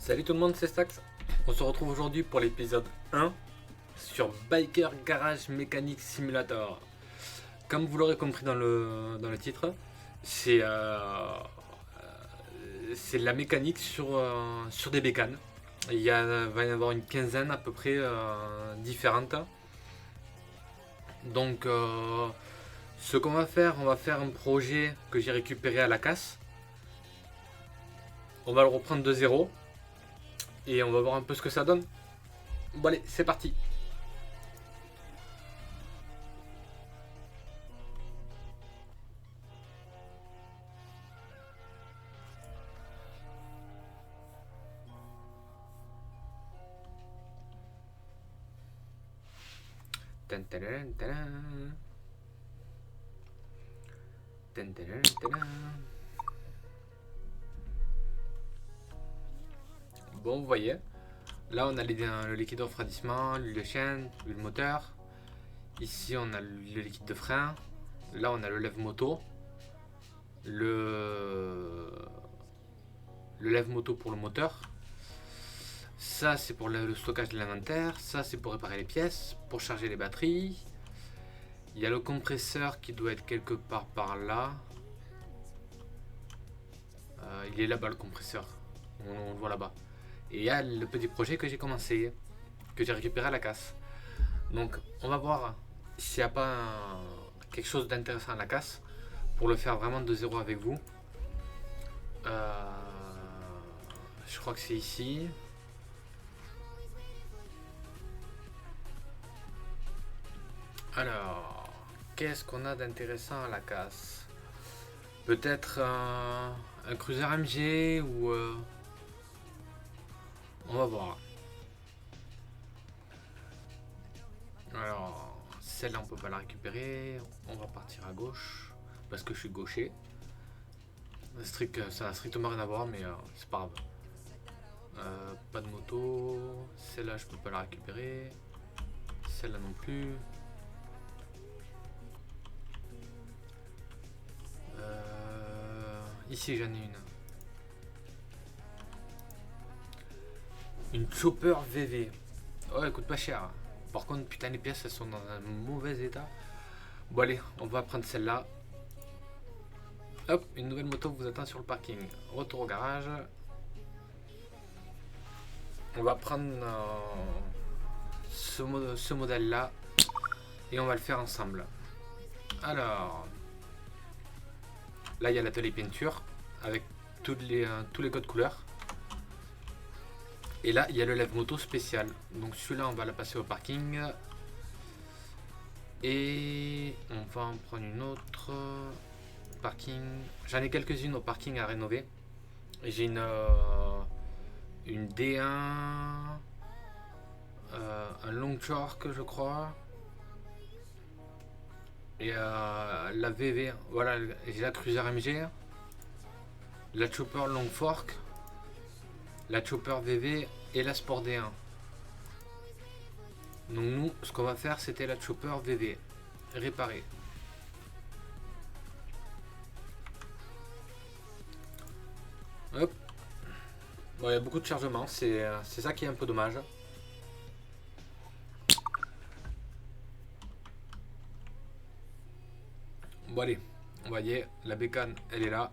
Salut tout le monde, c'est Stax. On se retrouve aujourd'hui pour l'épisode 1 sur Biker Garage Mechanic Simulator. Comme vous l'aurez compris dans le titre, c'est de la mécanique sur des bécanes. Va y en avoir une quinzaine à peu près différentes. Donc ce qu'on va faire, on va faire un projet que j'ai récupéré à la casse. On va le reprendre de zéro. Et on va voir un peu ce que ça donne. Bon allez, c'est parti. Bon, vous voyez, là on a le liquide de refroidissement, l'huile de chaîne, l'huile moteur. Ici on a le liquide de frein. Là on a le lève-moto. Le lève-moto pour le moteur. Ça c'est pour le stockage de l'inventaire. Ça c'est pour réparer les pièces, pour charger les batteries. Il y a le compresseur qui doit être quelque part par là. Il est là-bas le compresseur. On le voit là-bas. Et il y a le petit projet que j'ai commencé, que j'ai récupéré à la casse. Donc on va voir s'il n'y a pas quelque chose d'intéressant à la casse pour le faire vraiment de zéro avec vous. Je crois que c'est ici. Alors, qu'est-ce qu'on a d'intéressant à la casse? Peut-être un cruiser MG ou... on va voir. Alors, celle-là on peut pas la récupérer. On va partir à gauche parce que je suis gaucher. Ça n'a strictement rien à voir, mais c'est pas grave. Pas de moto. Celle-là je peux pas la récupérer. Celle-là non plus. Ici j'en ai une Chopper VV. Oh, elle coûte pas cher. Par contre, putain, les pièces elles sont dans un mauvais état. Bon, allez, on va prendre celle-là. Hop, une nouvelle moto vous attend sur le parking. Retour au garage. On va prendre ce modèle-là et on va le faire ensemble. Alors, là, il y a l'atelier peinture avec tous les codes couleurs. Et là, il y a le lève-moto spécial. Donc celui-là, on va la passer au parking. Et on va en prendre une autre. Parking. J'en ai quelques-unes au parking à rénover. J'ai une D1. Un long York, je crois. Et la VV. Voilà, j'ai la Cruiser MG. La Chopper Long Fork. La Chopper VV et la Sport D1. Donc nous, ce qu'on va faire, c'était la Chopper VV. Réparer. Hop. Bon, il y a beaucoup de chargement, c'est ça qui est un peu dommage. Bon allez, on va dire, la bécane, elle est là.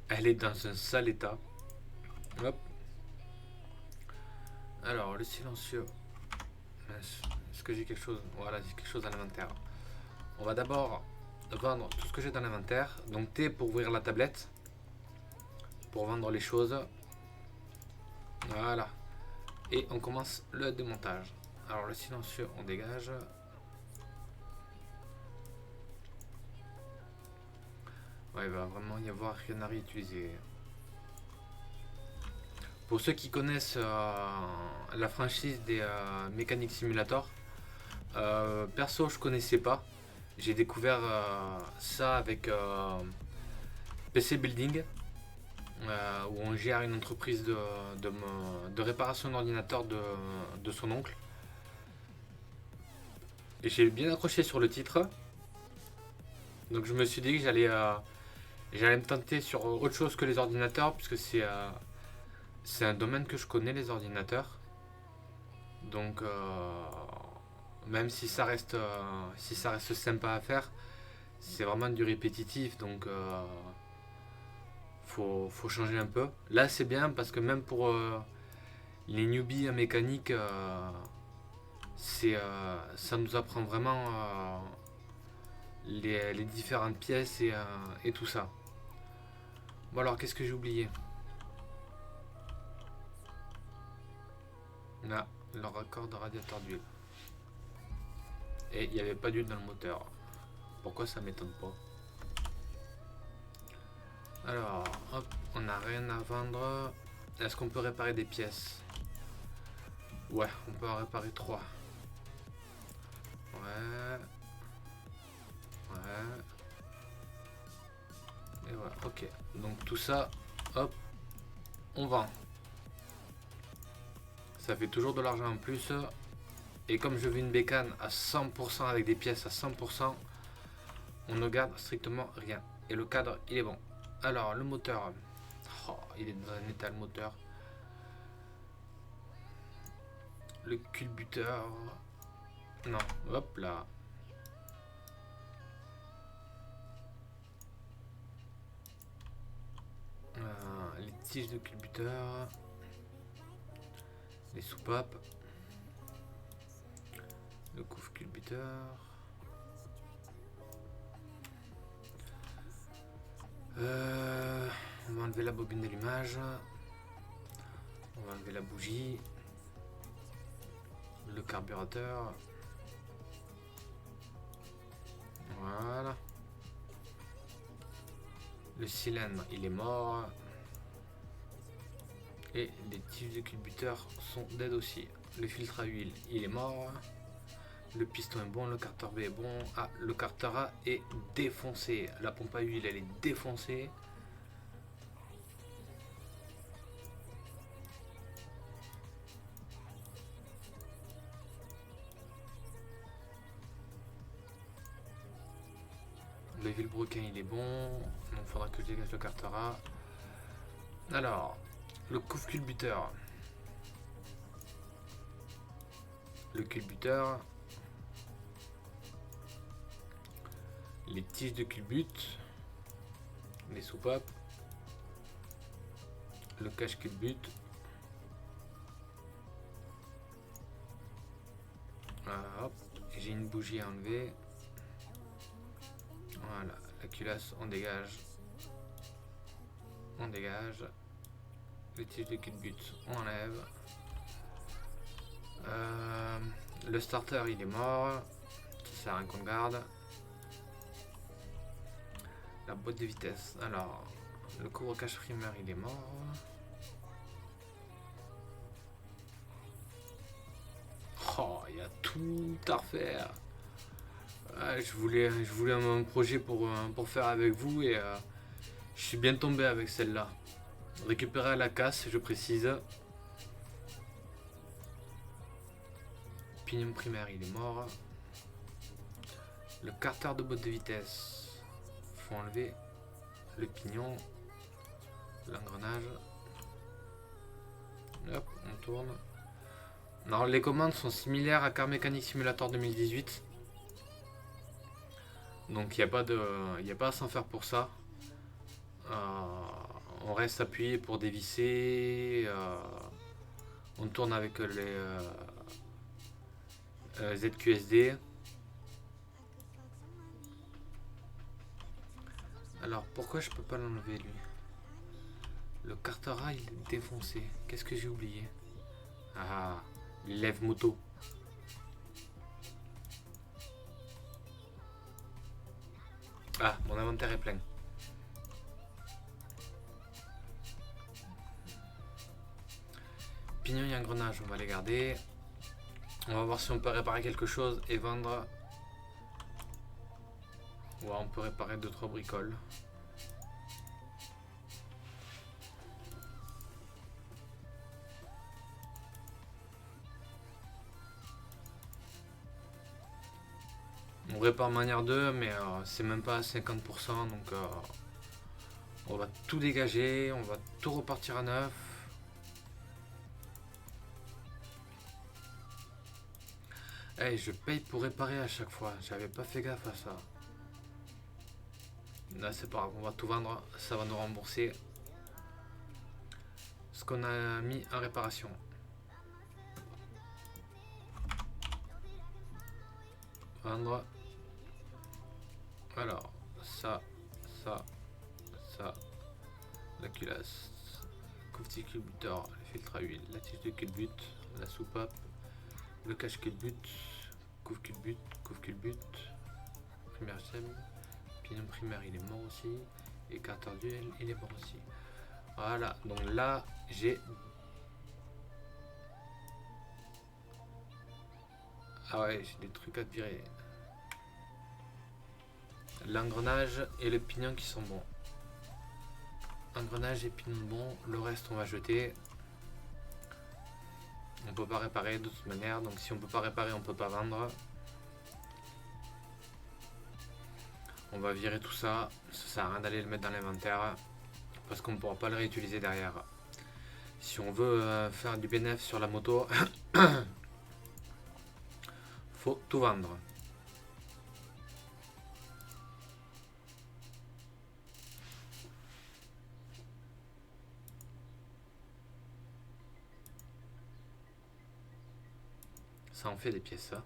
Elle est dans un sale état. Hop. Alors, le silencieux. Est-ce que j'ai quelque chose? Voilà, j'ai quelque chose à l'inventaire. On va d'abord vendre tout ce que j'ai dans l'inventaire. Donc T pour ouvrir la tablette. Pour vendre les choses. Voilà. Et on commence le démontage. Alors le silencieux, on dégage. Ouais, il va vraiment y avoir rien à réutiliser. Pour ceux qui connaissent la franchise des Mechanic Simulator, perso je connaissais pas. J'ai découvert ça avec PC Building, où on gère une entreprise de réparation d'ordinateur de son oncle. Et j'ai bien accroché sur le titre. Donc je me suis dit que j'allais me tenter sur autre chose que les ordinateurs, puisque C'est un domaine que je connais, les ordinateurs. Donc, même si ça reste sympa à faire, c'est vraiment du répétitif. Donc, faut changer un peu. Là, c'est bien parce que même pour les newbies en mécanique, ça nous apprend vraiment les différentes pièces et tout ça. Bon, alors, qu'est-ce que j'ai oublié? Là, le raccord de radiateur d'huile. Et il n'y avait pas d'huile dans le moteur. Pourquoi ça m'étonne pas? Alors, hop, on n'a rien à vendre. Est-ce qu'on peut réparer des pièces? Ouais, on peut en réparer 3. Ouais. Ouais. Et voilà, ok. Donc tout ça, hop, on vend. Ça fait toujours de l'argent en plus. Et comme je veux une bécane à 100% avec des pièces à 100%, on ne garde strictement rien. Et le cadre, il est bon. Alors, le moteur. Oh, il est dans un état, le moteur. Le culbuteur. Non, hop là. Les tiges de culbuteur. Les soupapes. Le couvre culbuteur. On va enlever la bobine d'allumage. On va enlever la bougie. Le carburateur. Voilà. Le cylindre, il est mort. Et les tiges de culbuteur sont dead aussi. Le filtre à huile, il est mort. Le piston est bon, le carter B est bon. Ah, le carter A est défoncé. La pompe à huile, elle est défoncée. Le vilebrequin, il est bon. Donc, il faudra que je dégage le carter A. Alors, le couvre culbuteur. Le culbuteur. Les tiges de culbut. Les soupapes. Le cache culbut. Hop, j'ai une bougie à enlever. Voilà, la culasse, on dégage. On dégage. Les tiges de culbut, on enlève. Le starter, il est mort. Ça sert à rien qu'on le garde. La boîte de vitesse. Alors, le couvre-cache primaire, il est mort. Oh, il y a tout à refaire. Je voulais un projet pour faire avec vous et je suis bien tombé avec celle-là. Récupérer à la casse, je précise. Pignon primaire, il est mort. Le carter de boîte de vitesse. Faut enlever le pignon. L'engrenage. Hop, on tourne. Alors, les commandes sont similaires à Car Mechanic Simulator 2018. Donc il n'y a pas à s'en faire pour ça. On reste appuyé pour dévisser. On tourne avec les ZQSD. Alors pourquoi je peux pas l'enlever lui? Le carter A il est défoncé. Qu'est-ce que j'ai oublié? Ah, il lève moto. Ah, mon inventaire est plein. Pignon et engrenage, on va les garder. On va voir si on peut réparer quelque chose et vendre. Ouais, on peut réparer 2-3 bricoles. On répare manière 2, mais c'est même pas à 50%, donc on va tout dégager, on va tout repartir à neuf. Eh, je paye pour réparer à chaque fois. J'avais pas fait gaffe à ça. Là, c'est pas grave. On va tout vendre. Ça va nous rembourser ce qu'on a mis en réparation. Vendre. Alors, ça, ça, ça. La culasse. Couvre-tige culbuteur. Le filtre à huile. La tige de culbute. La soupape. Le cache culbute. Couvre culbute. Primaire sème. Pignon primaire, il est mort aussi. Et carter duel, il est mort aussi. Voilà, donc là, j'ai... Ah ouais, j'ai des trucs à virer. L'engrenage et le pignon qui sont bons. Engrenage et pignon bon, le reste on va jeter. On peut pas réparer de toute manière, donc si on peut pas réparer, on peut pas vendre. On va virer tout ça, ça sert à rien d'aller le mettre dans l'inventaire parce qu'on ne pourra pas le réutiliser derrière. Si on veut faire du bénéfice sur la moto, faut tout vendre. Ça en fait des pièces, ça.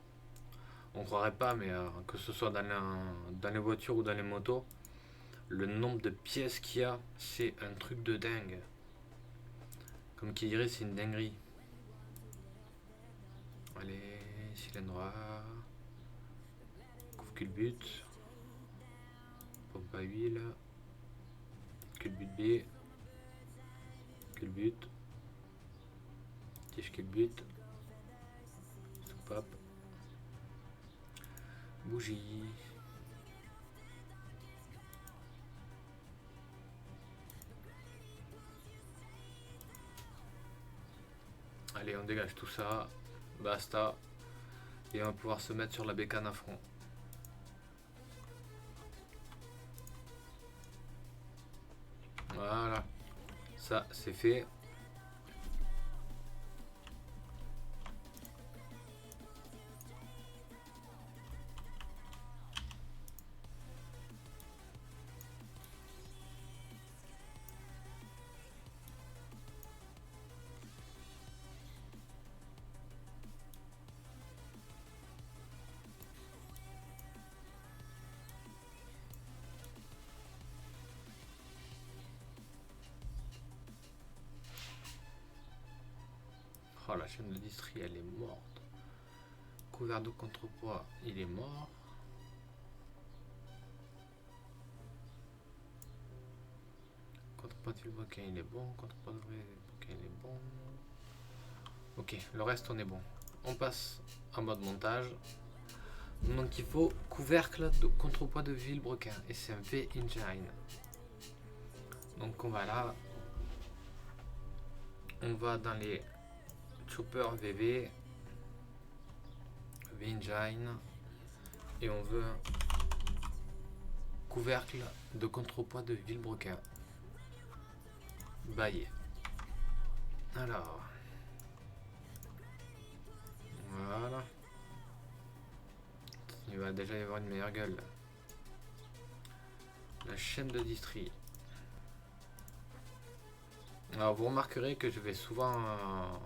On croirait pas, mais que ce soit dans les voitures ou dans les motos, le nombre de pièces qu'il y a, c'est un truc de dingue. Comme qui dirait, c'est une dinguerie. Allez, cylindre A, couvre-culbute, pompe à huile, culbute B, culbute, tige culbute, soupape, bougie. Allez, on dégage tout ça, basta, et on va pouvoir se mettre sur la bécane à fond. Voilà, ça c'est fait. Oh, la chaîne de distri, elle est morte. Couvert de contrepoids, il est mort. Contrepoids de vilebrequin, il est bon. Contrepoids de vilebrequin, il est bon. Ok, le reste, on est bon. On passe en mode montage. Donc il faut couvercle de contrepoids de vilebrequin. Et c'est un V-Engine. Donc on va là. On va dans les Chopper VV. V-Engine. Et on veut couvercle de contrepoids de vilebrequin. Baillé. Alors. Voilà. Il va déjà y avoir une meilleure gueule. La chaîne de distri. Alors vous remarquerez que je vais souvent...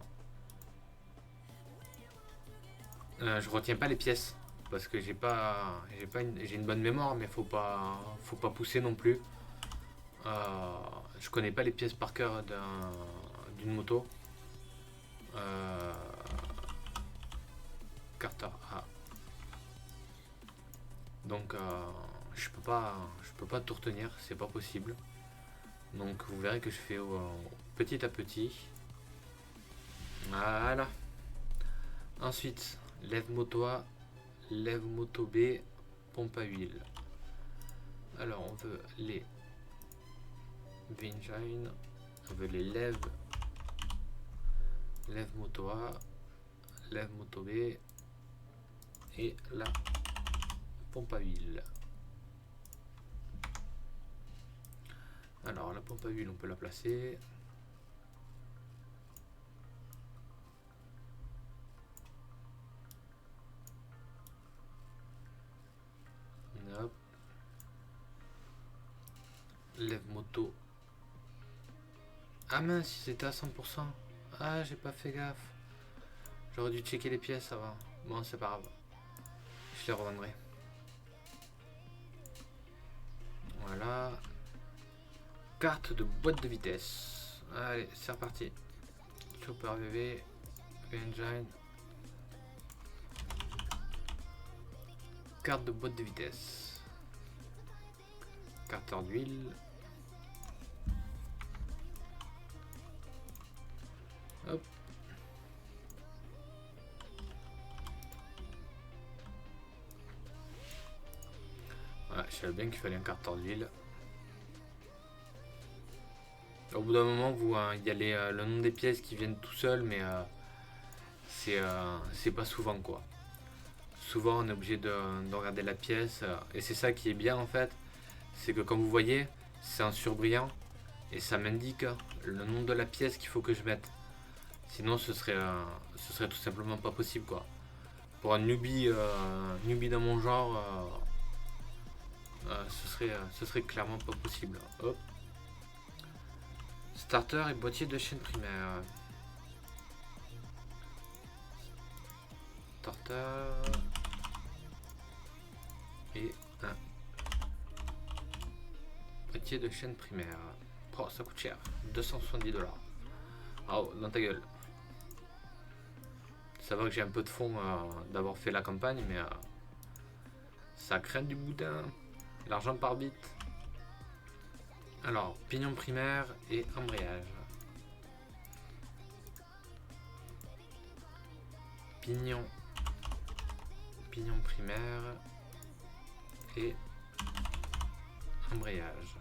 je retiens pas les pièces. Parce que j'ai une bonne mémoire, mais faut pas pousser non plus. Je connais pas les pièces par cœur d'une moto. Carter A. Donc je peux pas tout retenir, c'est pas possible. Donc vous verrez que je fais petit à petit. Voilà. Ensuite, lève moto A, lève moto B, pompe à huile. Alors on veut les V-Engine, on veut les lève moto A, lève moto B et la pompe à huile. Alors la pompe à huile, on peut la placer. Ah mince, c'était à 100%. Ah, j'ai pas fait gaffe. J'aurais dû checker les pièces avant. Bon, c'est pas grave. Je les revendrai. Voilà. Carte de boîte de vitesse. Allez, c'est reparti. Chopper VV. Engine. Carte de boîte de vitesse. Carter d'huile. Hop. Voilà, je savais bien qu'il fallait un carter d'huile. Au bout d'un moment, il y a le nom des pièces qui viennent tout seul, mais c'est pas souvent quoi. Souvent, on est obligé de regarder la pièce, et c'est ça qui est bien en fait, c'est que comme vous voyez, c'est un surbrillant et ça m'indique le nom de la pièce qu'il faut que je mette. Sinon, ce serait tout simplement pas possible quoi. Pour un newbie dans mon genre, ce serait clairement pas possible. Hop. Starter et boîtier de chaîne primaire. Starter et un boîtier de chaîne primaire. Oh, ça coûte cher. 270$. Oh, dans ta gueule. Ça va que j'ai un peu de fond d'avoir fait la campagne, mais ça craint du boudin. L'argent par bit. Alors, pignon primaire et embrayage. Pignon primaire et embrayage.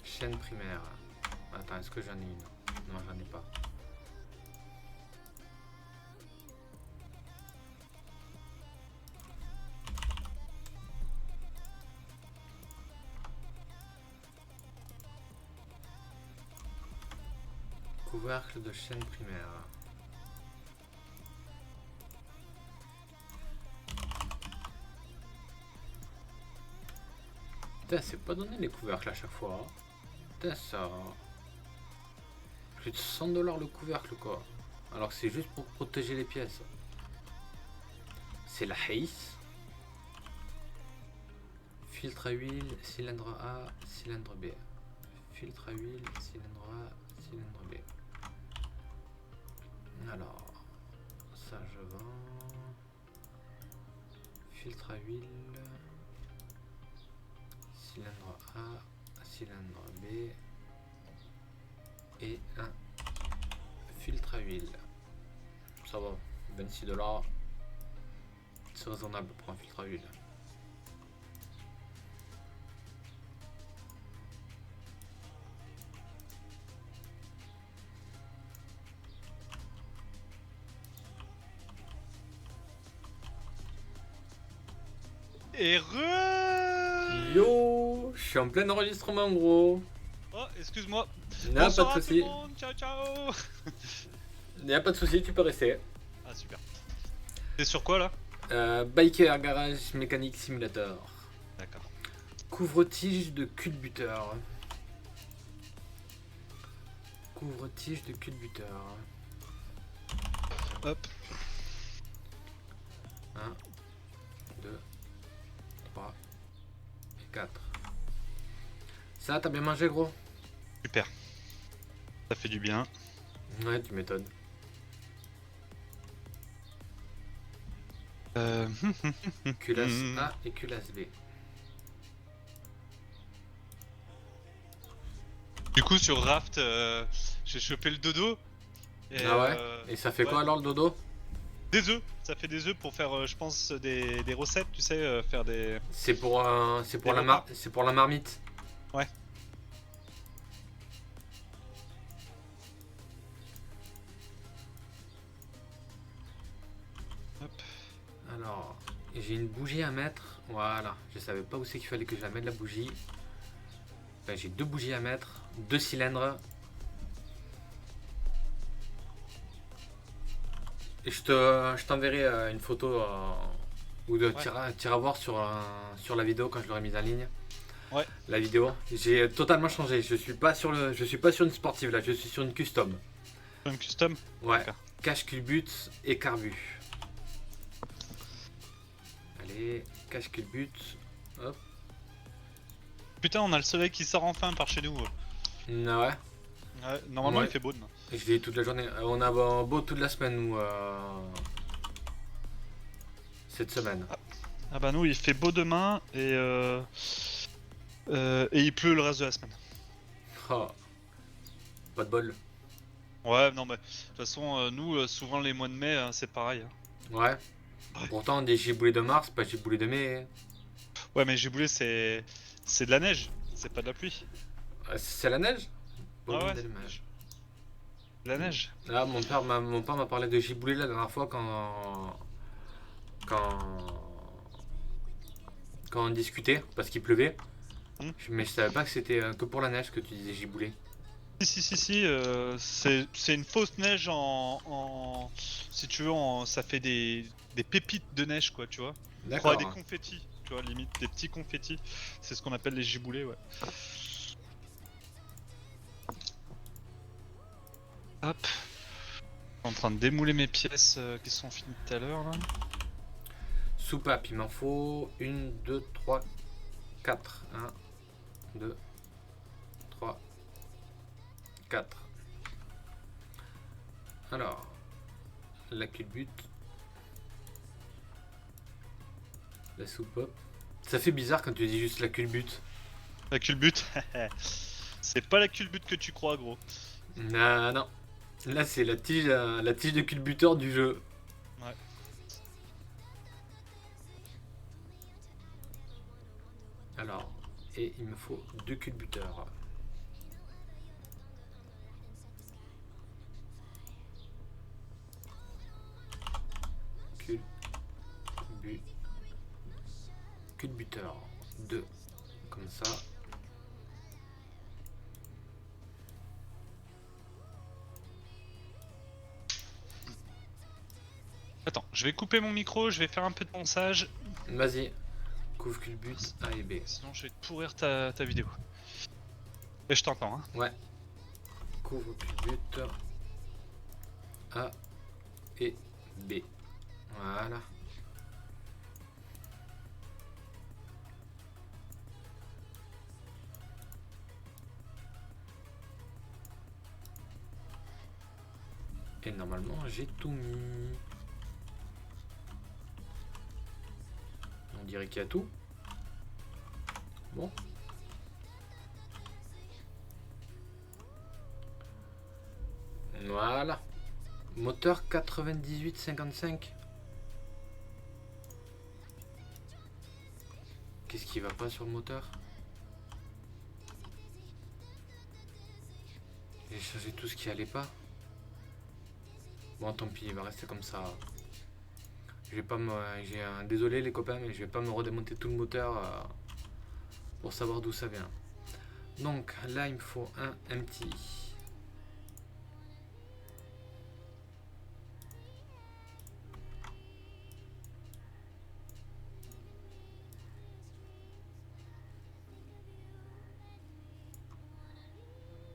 Chaîne primaire. Attends, est-ce que j'en ai une? Non, j'en ai pas. Couvercle de chaîne primaire. Putain, c'est pas donné les couvercles à chaque fois. Hein. Putain, ça. Plus de 100$ le couvercle quoi. Alors que c'est juste pour protéger les pièces. C'est la Haïs. Filtre à huile, cylindre A, cylindre B. Filtre à huile, cylindre A, cylindre B. Alors, ça je vends. Filtre à huile, cylindre A, cylindre B et un filtre à huile. Ça va, 26$. C'est raisonnable pour un filtre à huile. Yo, je suis en plein enregistrement gros. Oh, excuse-moi. Pas de soucis. Ciao, ciao. Y'a pas de soucis, tu peux rester. Ah super. T'es sur quoi là? Biker Garage Mécanique Simulator. D'accord. Couvre-tige de culbuteur. Couvre-tige de culbuteur. Hop. 1, 2, 3 et 4. Ça, t'as bien mangé gros? Super. Ça fait du bien. Ouais, tu m'étonnes. Culasse A et culasse B. Du coup sur Raft, j'ai chopé le dodo. Et, Ah ouais? Et ça fait quoi alors le dodo? Des œufs. Ça fait des œufs pour faire, je pense, des recettes, tu sais, faire des. C'est pour la marmite. Ouais. Hop. Alors, j'ai une bougie à mettre. Voilà, je savais pas où c'est qu'il fallait que je la mette la bougie. Ben, j'ai 2 bougies à mettre, 2 cylindres. Et je t'enverrai une photo ou de Ouais. t'iras voir sur la vidéo quand je l'aurai mise en ligne. Ouais. La vidéo, j'ai totalement changé. Je suis pas sur une sportive là, je suis sur une custom. Un custom. Ouais, D'accord. cache culbut et carbu. Allez, cache culbut. Hop. Putain, on a le soleil qui sort enfin par chez nous. Ouais, Ouais, normalement ouais. il fait beau demain. Et je l'ai eu toute la journée. On a beau toute la semaine nous cette semaine. Ah bah nous il fait beau demain et il pleut le reste de la semaine. Oh, pas de bol. Ouais, non mais de toute façon nous souvent les mois de mai c'est pareil. Hein. Ouais. Ouais. Pourtant on dit giboulé de mars, pas giboulé de mai. Ouais mais Giboulé c'est de la neige, c'est pas de la pluie. C'est la neige. Bon, Ah ouais, dommage. de la neige. Là, mon père m'a parlé de giboulé la dernière fois quand, quand on discutait, parce qu'il pleuvait. Hmm. Mais je savais pas que c'était que pour la neige que tu disais giboulé. Si, c'est une fausse neige si tu veux, ça fait des pépites de neige quoi, tu vois. Ouais, des D'accord. confettis, tu vois, limite des petits confettis. C'est ce qu'on appelle les giboulées, ouais. Hop. Je suis en train de démouler mes pièces qui sont finies tout à l'heure là. Soupape, il m'en faut 1, 2, 3, 4. 1, 2, 3, 4. Alors, la culbute. La soupape. Ça fait bizarre quand tu dis juste la culbute. La culbute. C'est pas la culbute que tu crois, gros. Non, non. Là, c'est la tige de culbuteur du jeu. Ouais. Alors, et il me faut 2 culbuteurs. Culbuteur 2. Comme ça. Attends, je vais couper mon micro, je vais faire un peu de ponçage. Vas-y. Couvre culbut A et B. Sinon, je vais te pourrir ta vidéo. Et je t'entends, hein. Ouais. Couvre culbut A et B. Voilà. Et normalement, j'ai tout mis. On dirait qu'il y a tout. Bon. Voilà. Moteur 98-55. Qu'est-ce qui va pas sur le moteur? J'ai changé tout ce qui allait pas. Bon, tant pis, il va rester comme ça. Je vais pas me. Désolé les copains, mais je vais pas me redémonter tout le moteur pour savoir d'où ça vient. Donc là, il me faut un empty.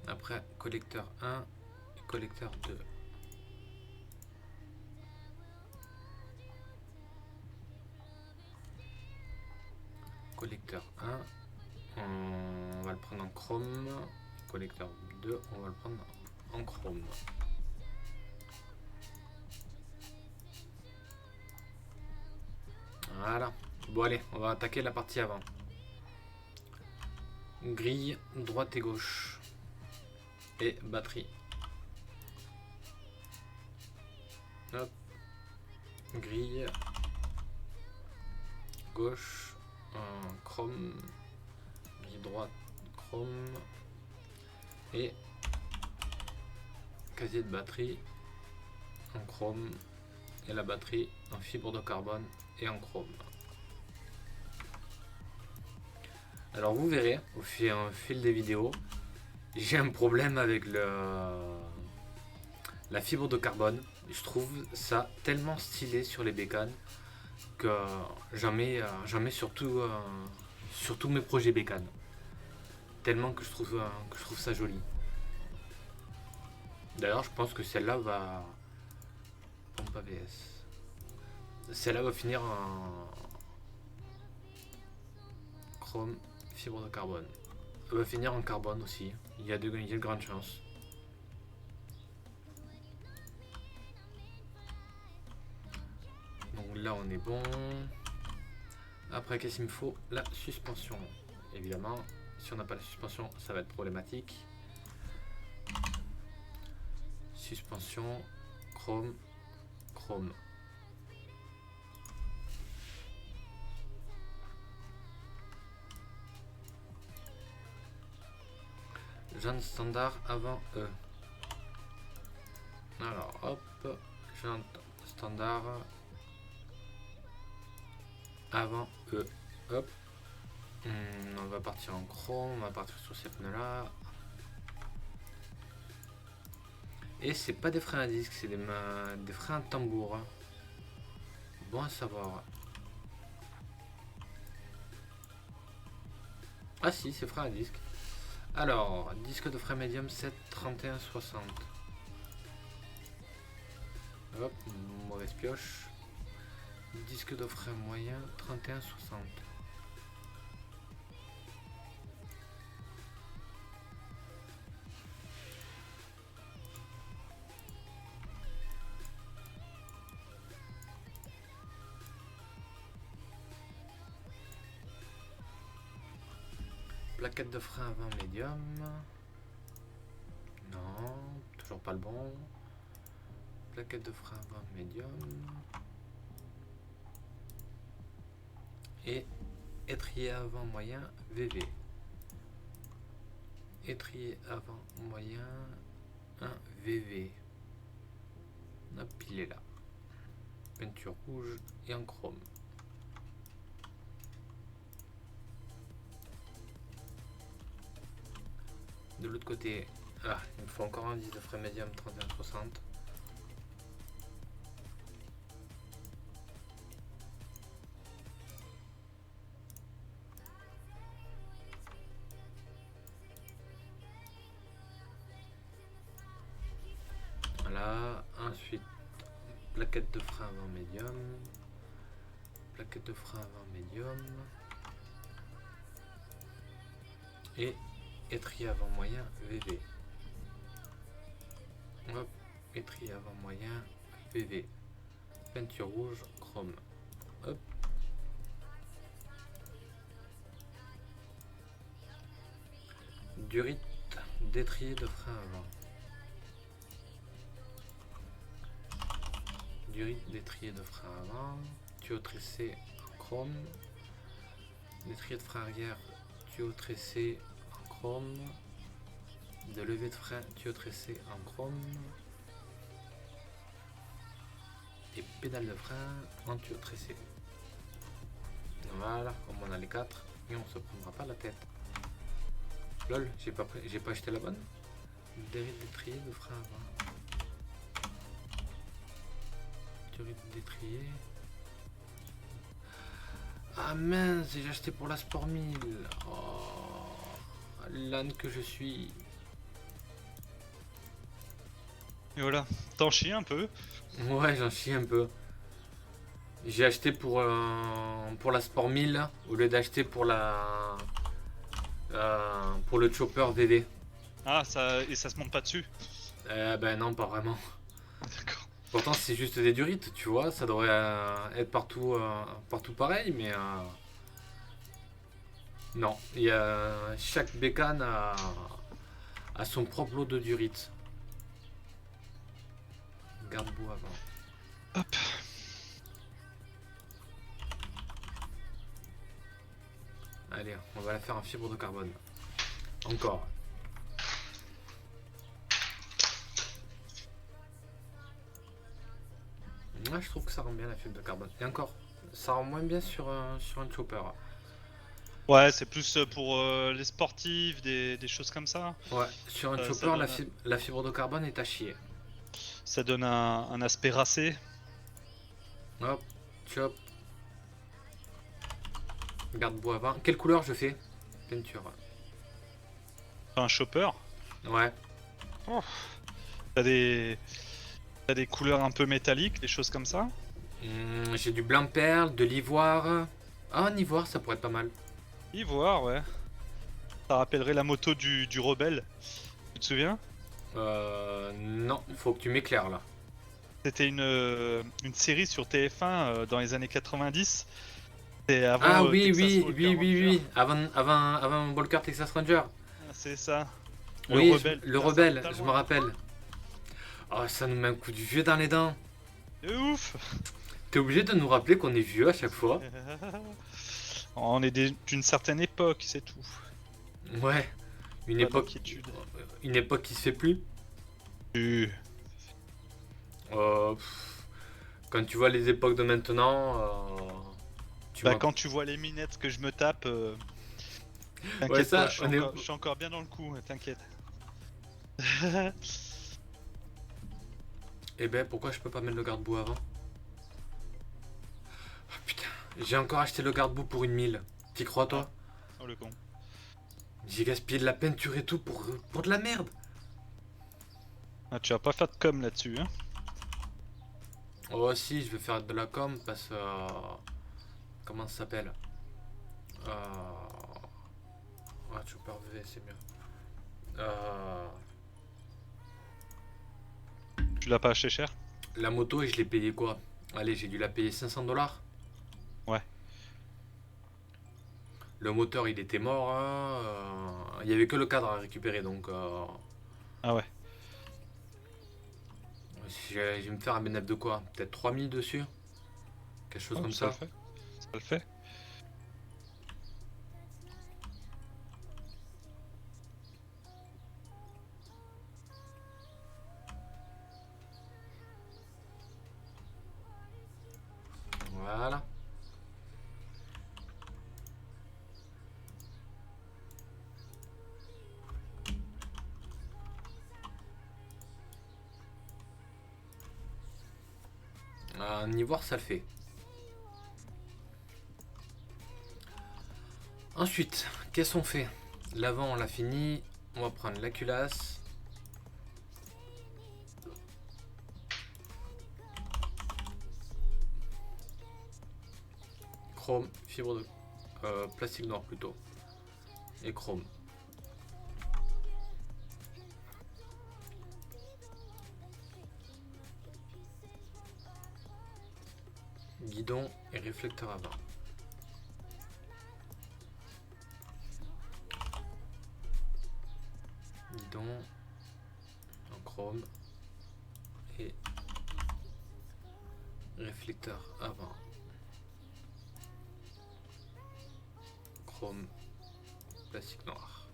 Après, collecteur 1 et collecteur 2. Collecteur 1, on va le prendre en chrome. Collecteur 2, on va le prendre en chrome. Voilà. Bon allez, on va attaquer la partie avant. Grille, droite et gauche. Et batterie. Hop. Grille. Gauche. Chrome. Grille droite. Chrome. Et casier de batterie en chrome. Et la batterie en fibre de carbone et en chrome. Alors vous verrez au fil des vidéos, j'ai un problème avec la fibre de carbone. Je trouve ça tellement stylé sur les bécanes que j'en mets sur tous mes projets bécanes. Tellement que je trouve ça joli. D'ailleurs, je pense que celle-là va... Pompe ABS. Celle-là va finir en chrome, fibre de carbone. Elle va finir en carbone aussi. Il y a de grandes chances. Donc là, on est bon. Après, qu'est-ce qu'il me faut? La suspension. Évidemment, si on n'a pas la suspension, ça va être problématique. Suspension, chrome, chrome. Jante standard avant E. Alors, hop, jante standard avant E. Hop. On va partir en chrome, on va partir sur ces pneus là. Et c'est pas des freins à disque, c'est des freins à tambour. Bon à savoir. Ah si, c'est frein à disque. Alors, disque de frein médium 7 31 60. Hop, mauvaise pioche. Disque de frein moyen 31 60. Plaquette de frein avant médium. Non, toujours pas le bon. Plaquette de frein avant médium. Et étrier avant moyen VV. Étrier avant moyen 1 VV. Hop, il est là. Peinture rouge et en chrome. De l'autre côté, il me faut encore un disque de frein médium 31-60. Voilà, ensuite plaquette de frein avant médium. Plaquette de frein avant médium. Et étrier avant moyen VV. Hop, étrier avant moyen VV. Peinture rouge, chrome. Hop. Durite d'étrier de frein avant. Durite d'étrier de frein avant. Tuyau tressé en chrome. L'étrier de frein arrière, tuyau tressé en chrome. De levée de frein, tuyau tressé en chrome. Et pédale de frein en tuyau tressé. Voilà, comme on a les 4, et on se prendra pas la tête. Lol, j'ai pas acheté la bonne. Durite d'étrier de frein avant. Durite d'étrier. Ah mince, j'ai acheté pour la Sport 1000. Oh, l'âne que je suis. Et voilà, t'en chies un peu. Ouais, j'en chie un peu. J'ai acheté pour la Sport 1000 au lieu d'acheter pour pour le chopper VV. Ah, et ça se monte pas dessus. Ben non, pas vraiment. D'accord. Pourtant, c'est juste des durites, tu vois. Ça devrait être partout pareil, mais non. Chaque bécane a son propre lot de durites. Garde-boue avant. Hop. Allez, on va la faire en fibre de carbone. Encore. Moi, je trouve que ça rend bien la fibre de carbone. Et encore, ça rend moins bien sur un chopper. Ouais, c'est plus pour les sportifs, des choses comme ça. Ouais, sur un Ça chopper, donne- la fibre de carbone est à chier. Ça donne un aspect racé. Hop, chop. Garde-bois avant. Quelle couleur je fais? Peinture. Un chopper. Ouais. Oh. T'as des... T'as des couleurs un peu métalliques, des choses comme ça. J'ai du blanc perle, de l'ivoire. Ah, un ivoire, ça pourrait être pas mal. Ivoire, ouais. Ça rappellerait la moto du rebelle. Tu te souviens? Non, faut que tu m'éclaires là. C'était une série sur TF1 dans les années 90. C'est Ah avant oui, Texas oui, Walker oui, oui, Ranger. oui. Avant Walker Texas Ranger. Ah, c'est ça. Le Oui, rebelle. le Putain, ça remonte rebelle, à je me loin. rappelle. Oh, ça nous met un coup de vieux dans les dents. De ouf. T'es obligé de nous rappeler qu'on est vieux à chaque fois. On est d'une certaine époque, c'est tout. Ouais, une Pas époque, d'inquiétude. une époque qui se fait plus. Tu- Pff, quand tu vois les époques de maintenant, tu Bah m'as. quand tu vois les minettes que je me tape, Ouais, t'inquiète pas, ça, on est. je suis encore bien dans le coup, t'inquiète. Eh ben, pourquoi je peux pas mettre le garde-boue avant? Oh, putain, j'ai encore acheté le garde-boue pour 1 000. T'y crois, toi? Oh le con. J'ai gaspillé de la peinture et tout pour de la merde. Ah, tu vas pas faire de com là-dessus, hein. Oh, si, je vais faire de la com parce que. Comment ça s'appelle? Ah, Chopper VV, c'est mieux. Tu l'as pas acheté cher? La moto, et je l'ai payé quoi? Allez, j'ai dû la payer 500 $. Ouais. Le moteur, il était mort, hein. Il y avait que le cadre à récupérer, donc Ah ouais. je vais me faire un bénéfice de quoi? Peut-être 3 000 dessus? Quelque chose Oh, comme ça le ça. fait. Ça le fait. Voilà. Un ivoire, ça le fait. Ensuite, qu'est-ce qu'on fait? L'avant, on l'a fini. On va prendre la culasse. Chrome, fibre de plastique noir plutôt. Et chrome. Guidon et réflecteur avant. Guidon en chrome et réflecteur avant. Chrome, plastique noir.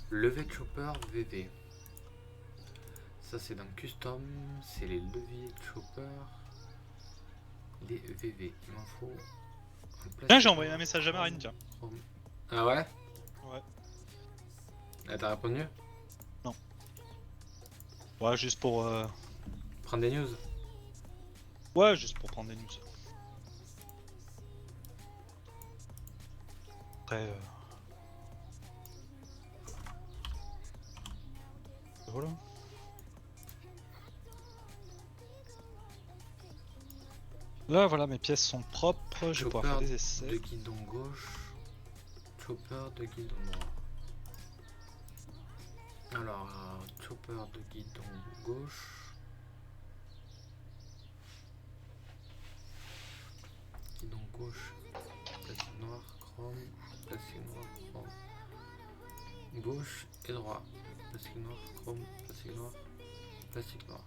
Levier de chopper VV. Ça c'est dans custom, c'est les leviers de chopper. Les VV. Il m'en faut un Tiens, plastique j'ai envoyé un noir, message à chrome, Marine, tiens. chrome. Ah ouais? Ouais. Ah, t'as répondu? Non. Ouais, juste pour... Prends des news. Ouais, juste pour prendre des news. Après... Voilà. Là, voilà, mes pièces sont propres, je vais pouvoir faire des De essais. guidon gauche. Chopper de guidon droit. Alors, chopper de guidon gauche. Guidon gauche. Plastique noir, chrome. Plastique noir, chrome. Gauche et droit. Plastique noir, chrome. Plastique noir. Plastique noir.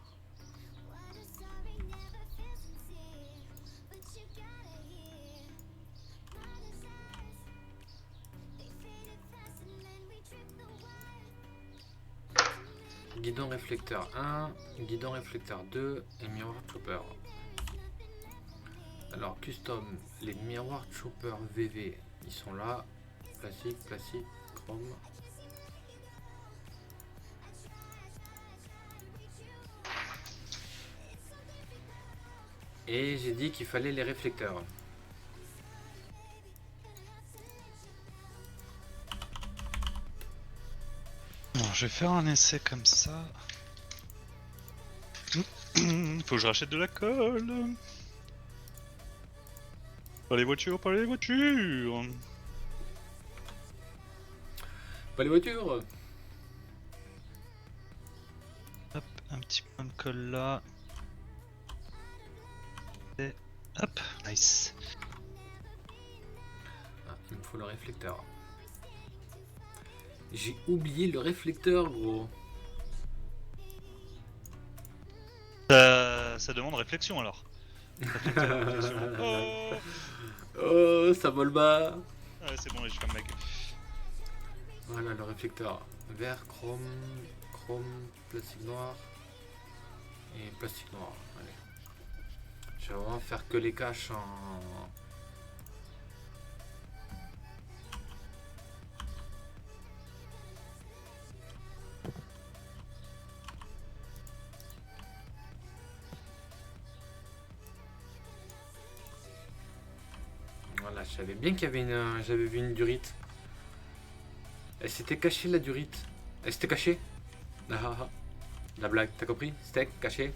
Guidon réflecteur 1, guidon réflecteur 2 et miroir chopper. Alors custom, les miroirs chopper VV, ils sont là. Classique, chrome. Et j'ai dit qu'il fallait les réflecteurs. Bon, je vais faire un essai comme ça. Faut que je rachète de la colle. Pas les voitures, pas les voitures. Pas les voitures. Hop, un petit point de colle là. Et hop, nice. Ah, il me faut le réflecteur. J'ai oublié le réflecteur, gros. Ça demande réflexion alors. Réflexion. Oh, Oh, ça vole bas. ouais, c'est bon, je ferme ma gueule. Voilà le réflecteur. Vert, chrome, plastique noir et plastique noir. Allez. Je vais vraiment faire que les caches en... Voilà, je savais bien qu'il y avait une... J'avais vu une durite. Elle s'était cachée la durite. Elle s'était cachée. Ah, ah, ah. La blague, t'as compris? Steak caché.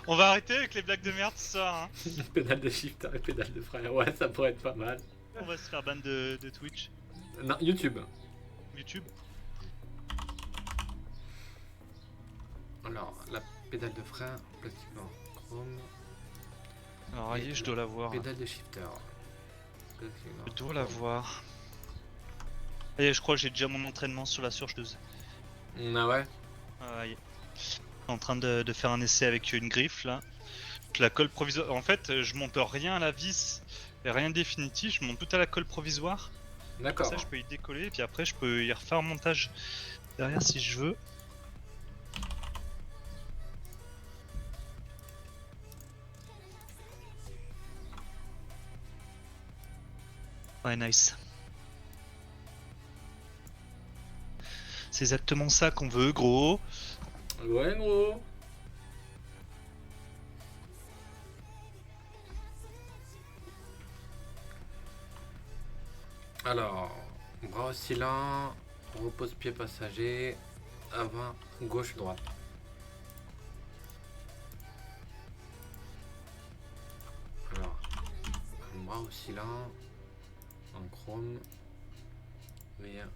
On va arrêter avec les blagues de merde ce soir. Hein. Pédale de shifter et pédale de frein. Ouais, ça pourrait être pas mal. On va se faire ban de Twitch. Non, YouTube. YouTube. Alors, la pédale de frein, plastique noir, chrome. Alors, allez, je dois la voir. Pédale de shifter. Plastique noir, Je dois la chrome. voir. Allez, je crois que j'ai déjà mon entraînement sur la surcheuse. Ah ouais? Ah, yeah. Je suis en train de faire un essai avec une griffe là. Je la colle provisoire. En fait, je monte rien à la vis et rien de définitif. Je monte tout à la colle provisoire. D'accord. Ça, je peux y décoller et puis après, je peux y refaire un montage derrière si je veux. Ouais, nice. C'est exactement ça qu'on veut, gros. Ouais, gros. Alors, bras oscillant, repose-pied passager, avant, gauche, droite. Alors, un bras oscillant, en chrome, rien,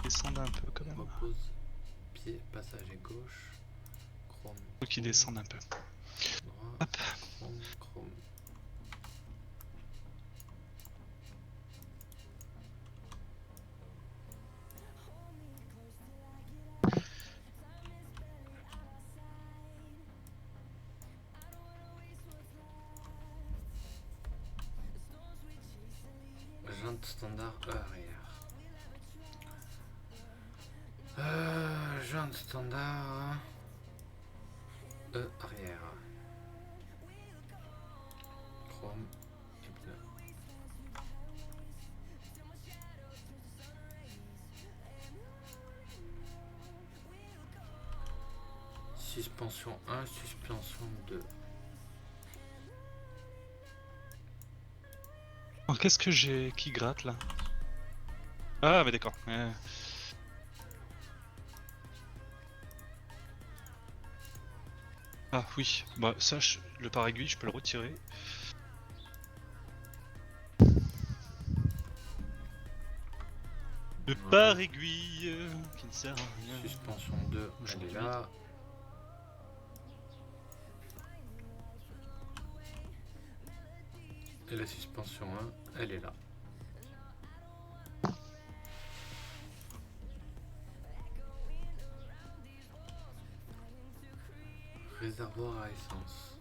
Descendre un peu quand même. repose, pied passager gauche, chrome, Faut qu'il descende un peu. droit, Hop. chrome. Jante standard E arrière. Jante standard E arrière. Chrome et bleu. Suspension 1, suspension 2. Oh, qu'est-ce que j'ai qui gratte là? Ah, mais d'accord. Ah oui, bah ça, le pare-aiguille, je peux le retirer. Le pare-aiguille qui ne sert à rien. Suspension 2, elle est Aujourd'hui. là. Et la suspension 1, elle est là. Réservoir à essence.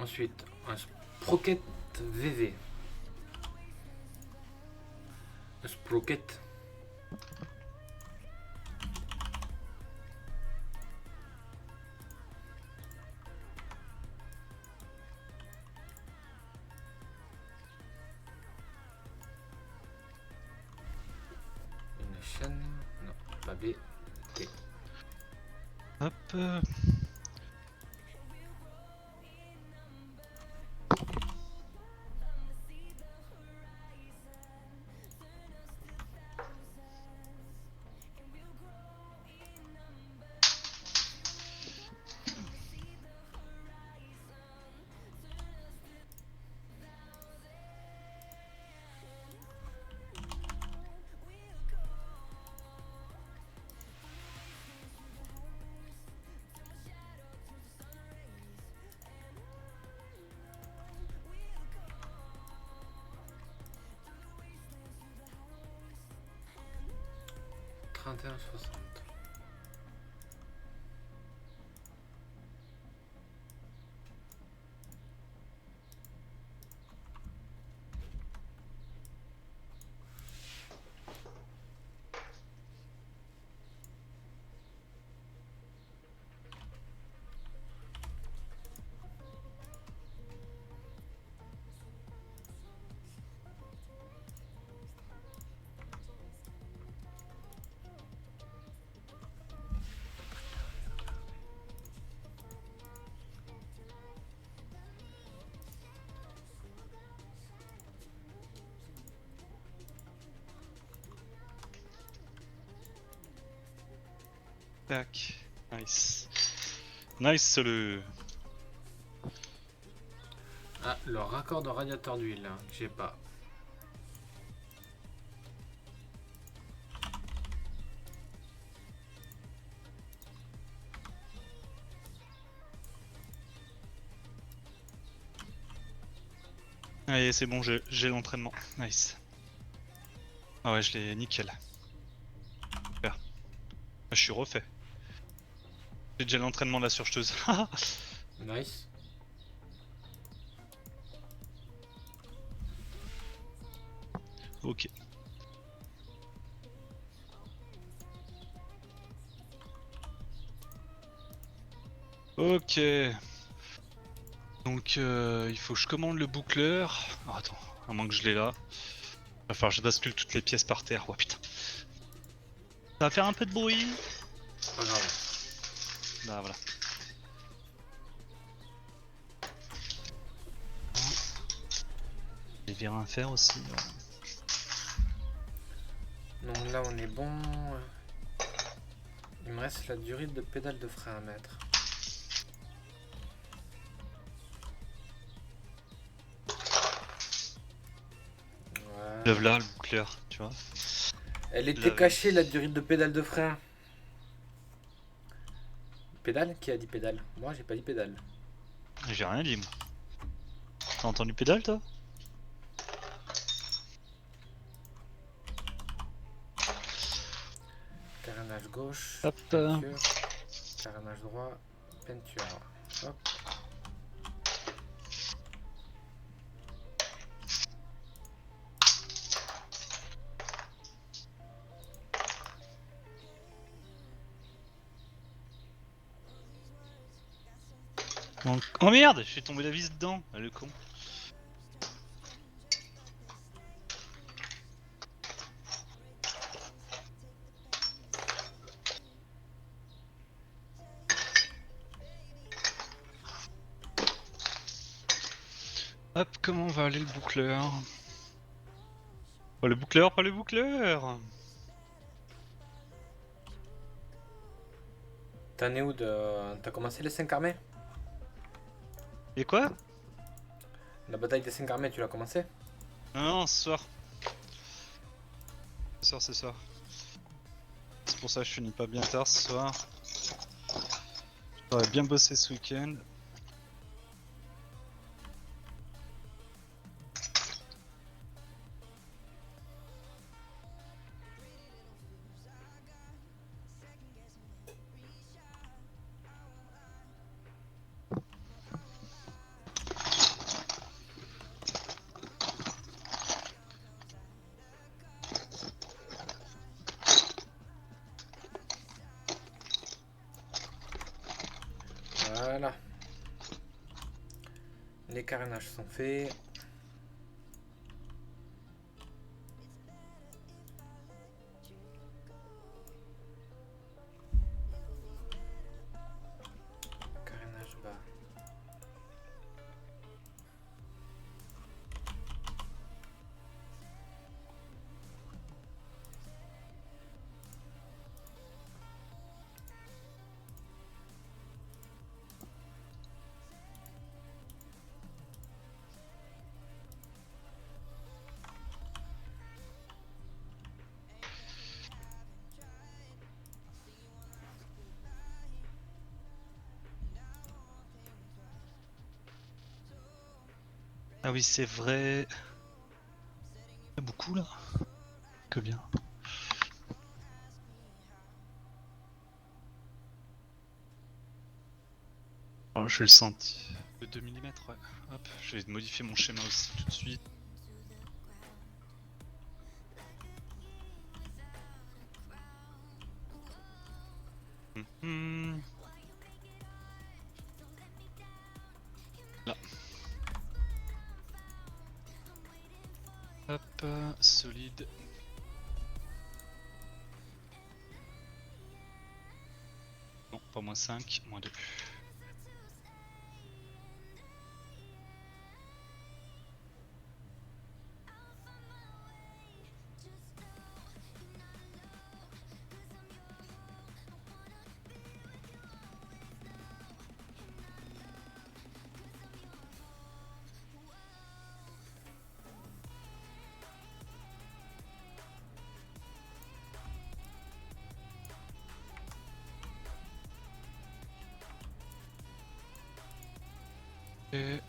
Ensuite, un Sprocket VV. Un Sprocket. Une chaîne. Non, pas B. T. Hop. Trente et un 60. Tac. Nice. Nice le. Ah, le raccord de radiateur d'huile, hein, que j'ai pas. Allez, c'est bon, j'ai l'entraînement. Nice. Ah ouais, je l'ai nickel. Super. Ah, je suis refait. J'ai déjà l'entraînement de la surjeteuse. Nice. Ok. Ok. Donc il faut que je commande le boucleur. Oh, attends, à moins que je l'ai là. Il va falloir que je bascule toutes les pièces par terre. Oh putain. Ça va faire un peu de bruit. Pas grave. Bah voilà. Les vérins à faire aussi. Donc là, on est bon. Il me reste la durée de pédale de frein à mettre. Ouais. Lève là le boucleur, tu vois. Elle était cachée, la durée de pédale de frein. Pédale? Qui a dit pédale? Moi, j'ai pas dit pédale. J'ai rien dit moi. T'as entendu pédale toi? Carénage gauche. Hop. Peinture. Carénage droit. Peinture. Hop. Oh merde, j'ai tombé la vis dedans, ah, le con. Hop, comment va aller le boucleur? Pas le boucleur, pas le boucleur! T'en es où de. T'as commencé les 5 armées? Et quoi? La bataille des 5 armées, tu l'as commencé? Non, ce soir. Ce soir. C'est pour ça que je finis pas bien tard ce soir. J'aurais bien bossé ce week-end. Voilà. Les carénages sont faits. Carénage bas. Ah oui, c'est vrai. Il y a beaucoup là. Que bien. Oh, je vais le sentir. Le 2 mm, ouais. Hop, je vais modifier mon schéma aussi tout de suite. Là. Hop, solide. Non, pas moins 5, moins 2. Et...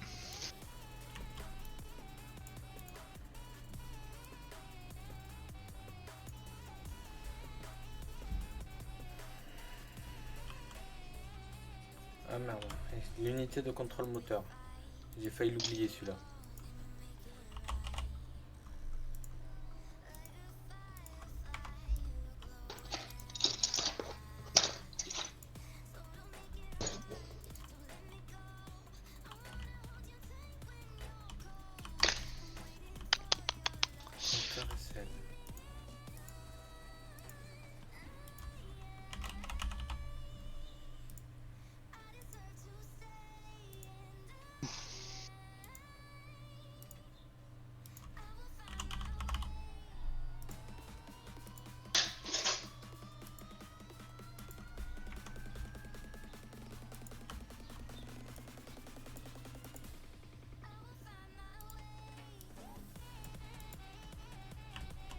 Ah merde. L'unité de contrôle moteur. J'ai failli l'oublier celui-là. Compteur SL.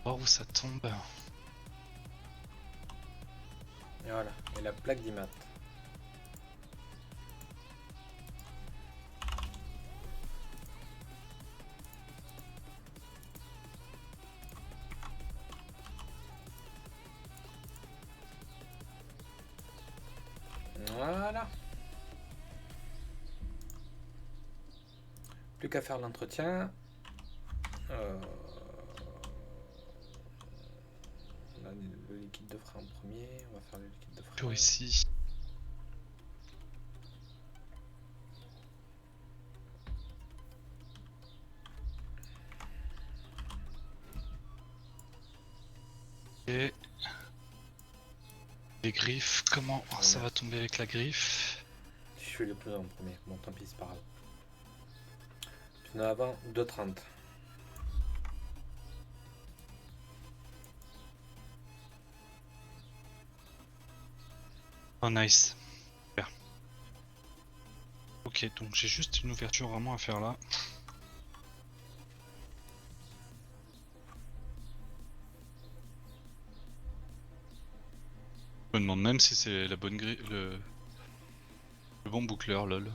voir où ça tombe. Et voilà. Et la plaque d'IMAT. Voilà. Plus qu'à faire l'entretien. On a le liquide de frein en premier. On va faire le liquide de frein. Pur ici. Et les griffes, comment ça va tomber avec la griffe? Je fais le pneu en premier. Bon, tant pis, c'est pas grave. Pneu avant, 2,30. Oh nice. Super. Ok, donc j'ai juste une ouverture vraiment à faire là. Je me demande même si c'est la bonne grille, le bon boucleur, lol.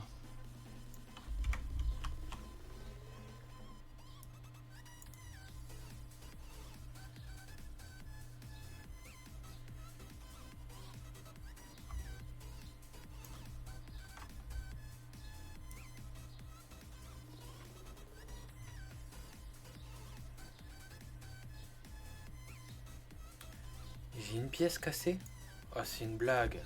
J'ai une pièce cassée. Oh, c'est une blague.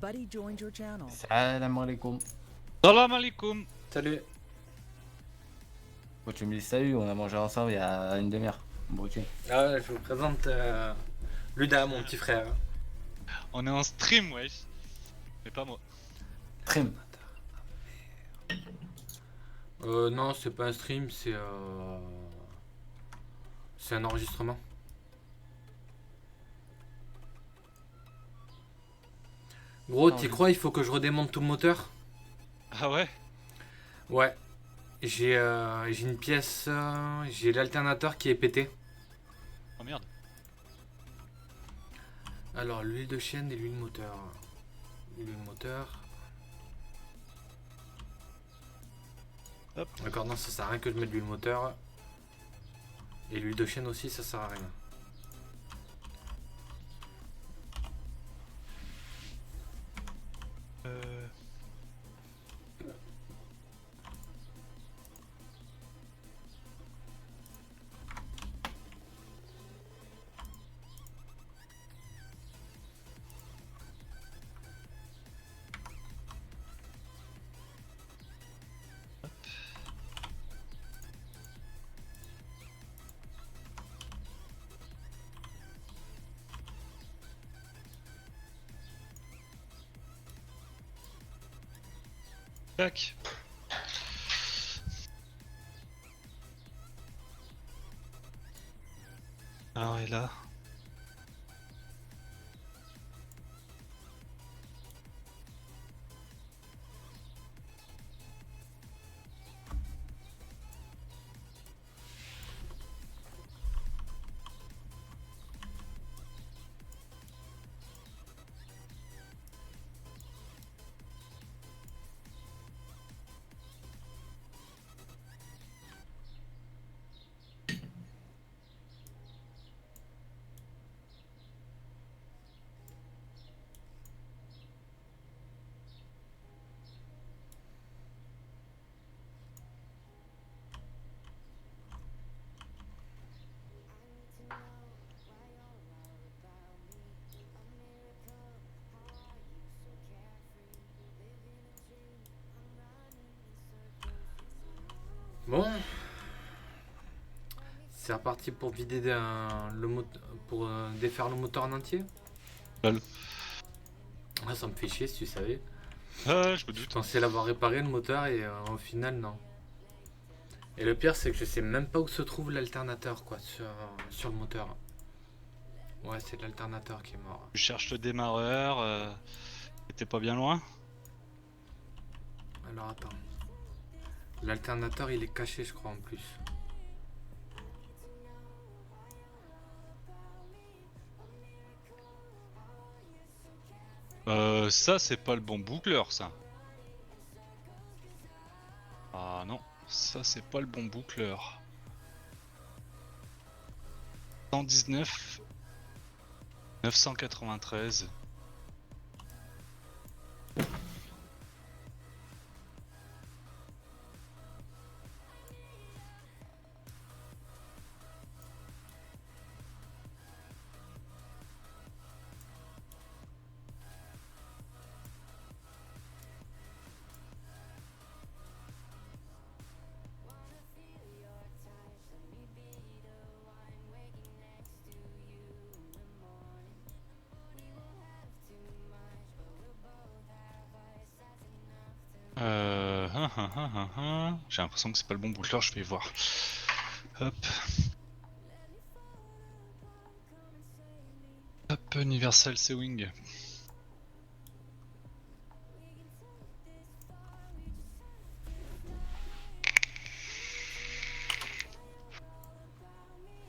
Buddy joined your channel. Salam alaikum. Salam alaikum. Salut. Bon, tu me dis salut, on a mangé ensemble il y a une demi-heure. Bon, ok. Ah ouais, je vous présente Luda, mon petit frère. On est en stream, wesh. Mais pas moi. Trim. Non, c'est pas un stream, c'est un enregistrement. Gros, t'y crois, il faut que je redémonte tout le moteur? Ah ouais? Ouais. J'ai une pièce, j'ai l'alternateur qui est pété. Oh merde. Alors, l'huile de chêne et l'huile moteur. L'huile moteur. Hop. D'accord, non, ça sert à rien que je mette l'huile moteur. Et l'huile de chêne aussi, ça sert à rien. Tac. Alors et là. Bon. C'est reparti pour vider pour défaire le moteur en entier. Lol. Ah, ça me fait chier si tu savais. Ah, je me Je doute. pensais l'avoir réparé le moteur et au final non. Et le pire c'est que je sais même pas où se trouve l'alternateur quoi sur le moteur. Ouais, c'est l'alternateur qui est mort. Tu cherches le démarreur. T'es pas bien loin? Alors attends. L'alternateur il est caché je crois en plus. Ça c'est pas le bon boucleur ça. Ah non, ça c'est pas le bon boucleur. 119 993. J'ai l'impression que c'est pas le bon boucleur, je vais voir. Hop. Hop, Universal Sewing.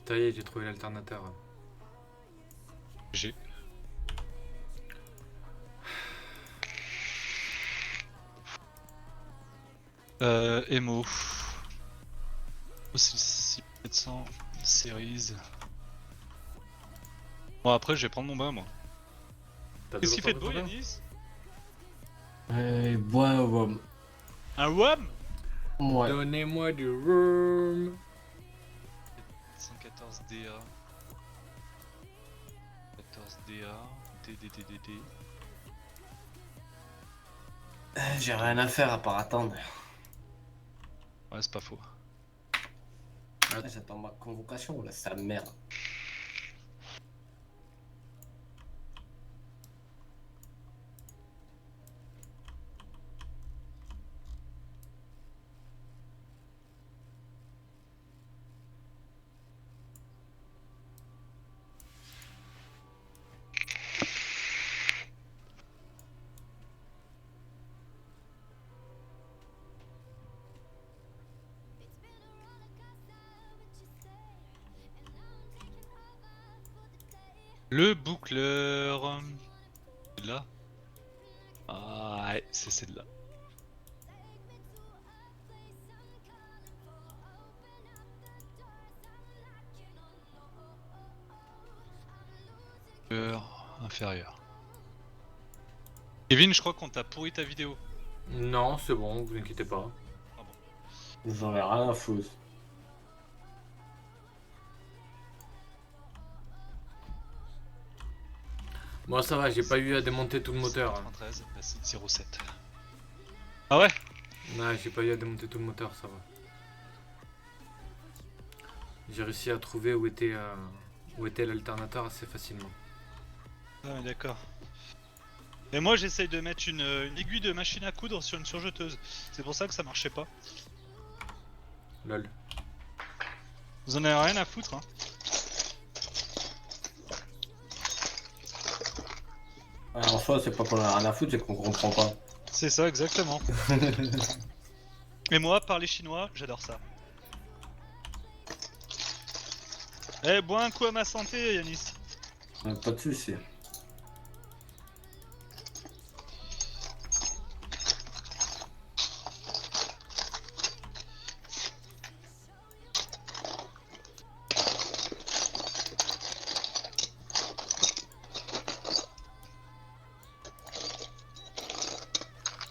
Ça y est, j'ai trouvé l'alternateur. J'ai. Emo. C'est 6700 Series. Bon, après, je vais prendre mon bain, moi. Qu'est-ce qu'il fait de beau, Yanis? Bois au rhum. Un WAM? Ouais. Donnez-moi du room. 114 DA. 14 DA. DDDDD. J'ai rien à faire à part attendre. Ouais, c'est pas faux. J'attends ma convocation, là, sa mère. Le boucleur. C'est là. Ah ouais, c'est celle-là. Boucleur inférieur. Kevin, je crois qu'on t'a pourri ta vidéo. Non, c'est bon, vous inquiétez pas. Ah bon. J'en ai rien à foutre. Bon, ça va, j'ai pas eu à démonter tout le moteur. 93, bah c'est 07. Ah ouais? Non, j'ai pas eu à démonter tout le moteur, ça va. J'ai réussi à trouver où était l'alternateur assez facilement. Ah ouais, d'accord. Et moi j'essaye de mettre une aiguille de machine à coudre sur une surjeteuse. C'est pour ça que ça marchait pas. Lol. Vous en avez rien à foutre, hein. En soi, c'est pas qu'on a rien à foutre, c'est qu'on comprend pas. C'est ça, exactement. Et moi, parler chinois, j'adore ça. Eh, bois un coup à ma santé, Yanis. Pas de soucis.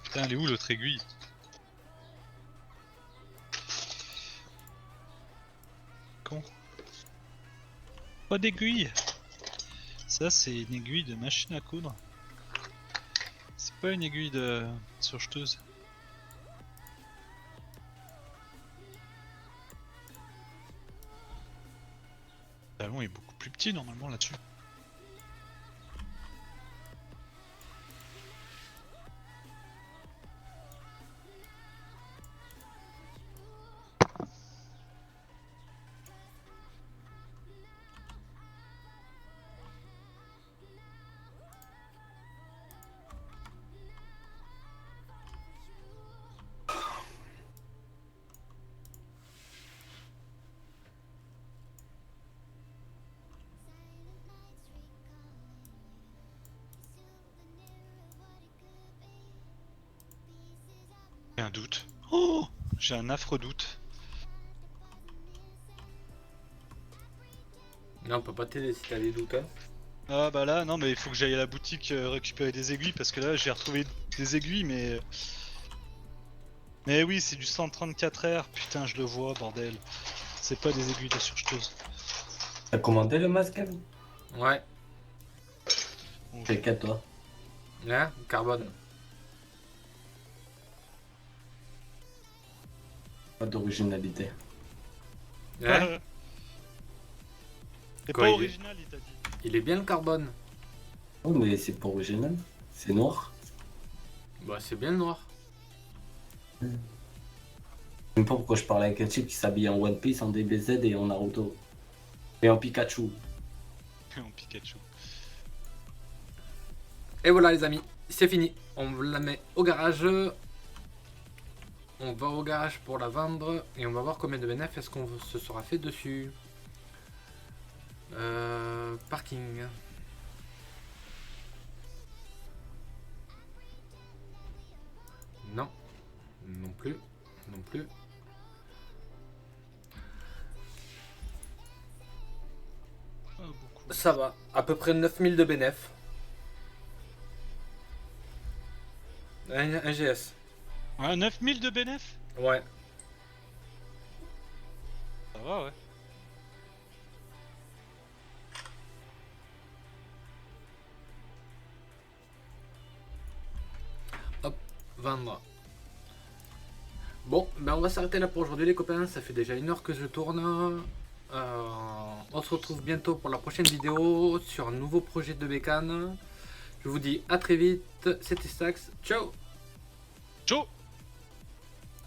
Putain, elle est où l'autre aiguille? Con. Pas d'aiguille. Ça, c'est une aiguille de machine à coudre. C'est pas une aiguille de surjeteuse. Le talon est beaucoup plus petit normalement là-dessus. J'ai un doute. Oh, j'ai un affreux doute. Non, on peut pas t'aider si t'as des doutes, hein. Ah bah là, non mais il faut que j'aille à la boutique récupérer des aiguilles parce que là j'ai retrouvé des aiguilles mais... Mais oui, c'est du 134R, putain je le vois, bordel. C'est pas des aiguilles de surjeteuse. T'as commandé le masque, Kevin? Ouais. Quel cas, toi? Hein, carbone. Pas d'originalité. Hein. C'est Quoi, pas il est- original, il t'a dit. Il est bien le carbone. Oh, mais c'est pas original. C'est noir. Bah, c'est bien le noir. Je sais même pas pourquoi je parle avec un type qui s'habille en One Piece, en DBZ et en Naruto. Et en Pikachu. En Pikachu. Et voilà, les amis, c'est fini. On la met au garage. On va au garage pour la vendre et on va voir combien de bénéfices est-ce qu'on se sera fait dessus. Parking. Non. Non plus. Non plus. Pas beaucoup. Ça va. À peu près 9000 de bénéfices. Un GS. Ouais, 9000 de bénéf. Ouais. Ça va, ouais. vendre. Bon, ben on va s'arrêter là pour aujourd'hui les copains, ça fait déjà 1 heure que je tourne. On se retrouve bientôt pour la prochaine vidéo sur un nouveau projet de bécane. Je vous dis à très vite, c'était Stax, ciao. Ciao.